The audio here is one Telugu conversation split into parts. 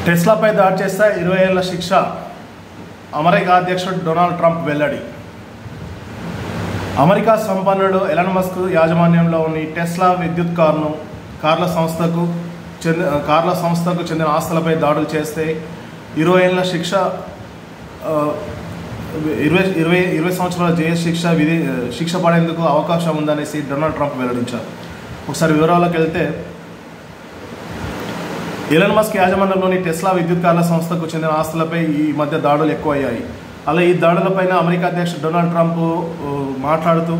టెస్లాపై దాడి చేస్తే 20 ఏళ్ల శిక్ష అమెరికా అధ్యక్షుడు డొనాల్డ్ ట్రంప్ వెల్లడి. అమెరికా సంపన్నుడు ఎలాన్ మస్క్ యాజమాన్యంలోని టెస్లా విద్యుత్ కార్ల సంస్థకు చెందిన ఆస్తులపై దాడులు చేస్తే 20 ఏళ్ల శిక్ష 20 సంవత్సరాల జైలు శిక్ష పడేందుకు అవకాశం ఉందనేసి డొనాల్డ్ ట్రంప్ వెల్లడించారు. ఒకసారి వివరాల్లోకి వెళ్తే, ఎలాన్ మస్క్ యాజమాన్యంలోని టెస్లా విద్యుత్ కార్ల సంస్థకు చెందిన ఆస్తులపై ఈ మధ్య దాడులు ఎక్కువయ్యాయి. అలా ఈ దాడులపైన అమెరికా అధ్యక్షుడు డొనాల్డ్ ట్రంప్ మాట్లాడుతూ,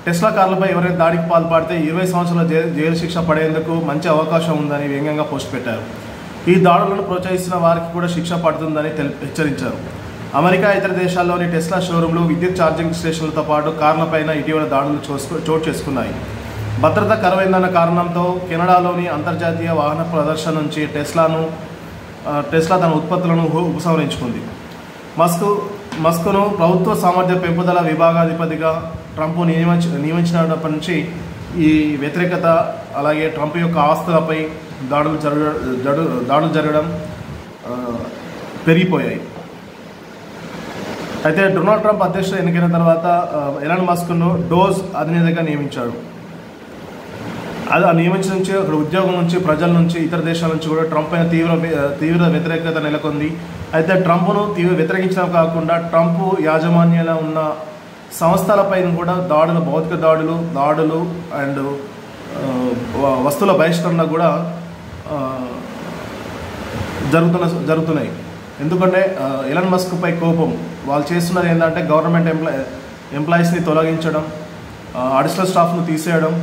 టెస్లా కార్లపై ఎవరైనా దాడికి పాల్పడితే 20 సంవత్సరాల జైలు శిక్ష పడేందుకు మంచి అవకాశం ఉందని వ్యంగ్యంగా పోస్ట్ పెట్టారు. ఈ దాడులను ప్రోత్సహిస్తున్న వారికి కూడా శిక్ష పడుతుందని హెచ్చరించారు. అమెరికా ఇతర దేశాల్లోని టెస్లా షోరూంలు, విద్యుత్ ఛార్జింగ్ స్టేషన్లతో పాటు కార్లపైన ఇటీవల దాడులు చోటు చేసుకున్నాయి. భద్రత కరువైందన్న కారణంతో కెనడాలోని అంతర్జాతీయ వాహన ప్రదర్శన నుంచి టెస్లా తన ఉత్పత్తులను ఉపసంహరించుకుంది. మస్క్ను ప్రభుత్వ సామర్థ్య పెంపుదల విభాగాధిపతిగా ట్రంప్ నియమించినప్పటి నుంచి ఈ వ్యతిరేకత, అలాగే ట్రంప్ యొక్క ఆస్తులపై దాడులు జరగడం పెరిగిపోయాయి. అయితే డొనాల్డ్ ట్రంప్ అధ్యక్షుడు ఎన్నికైన తర్వాత ఎలాన్ మస్క్ను డోజ్ అధినేతగా నియమించాడు. అది ఆ నియమించిన నుంచి అక్కడ ఉద్యోగం నుంచి, ప్రజల నుంచి, ఇతర దేశాల నుంచి కూడా ట్రంప్ పైన తీవ్ర వ్యతిరేకత నెలకొంది. అయితే ట్రంప్ను వ్యతిరేకించడం కాకుండా ట్రంప్ యాజమాన్యంలో ఉన్న సంస్థలపైన కూడా భౌతిక దాడులు అండ్ వస్తువుల బహిష్కరణ కూడా జరుగుతున్నాయి. ఎందుకంటే ఎలాన్ మస్క్ పై కోపం, వాళ్ళు చేస్తున్నది ఏంటంటే గవర్నమెంట్ ఎంప్లాయీస్ని తొలగించడం, అడిషనల్ స్టాఫ్ను తీసేయడం,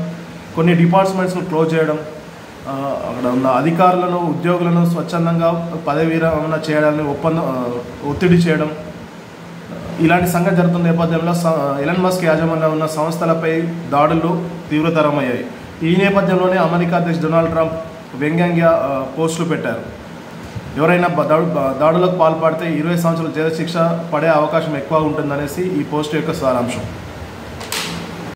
కొన్ని డిపార్ట్మెంట్స్ను క్లోజ్ చేయడం, అక్కడ ఉన్న అధికారులను, ఉద్యోగులను స్వచ్ఛందంగా పదవి విరమణ చేయడాన్ని ఒత్తిడి చేయడం, ఇలాంటి సంగతి జరుగుతున్న నేపథ్యంలో ఎలాన్ మస్క్ యాజమాన్యంలో ఉన్న సంస్థలపై దాడులు తీవ్రతరమయ్యాయి. ఈ నేపథ్యంలోనే అమెరికా అధ్యక్షుడు డొనాల్డ్ ట్రంప్ వ్యంగ్యంగా పోస్టులు పెట్టారు. ఎవరైనా దాడులకు పాల్పడితే 20 సంవత్సరాల జైలు శిక్ష పడే అవకాశం ఎక్కువ ఉంటుందనేసి ఈ పోస్టు యొక్క సారాంశం.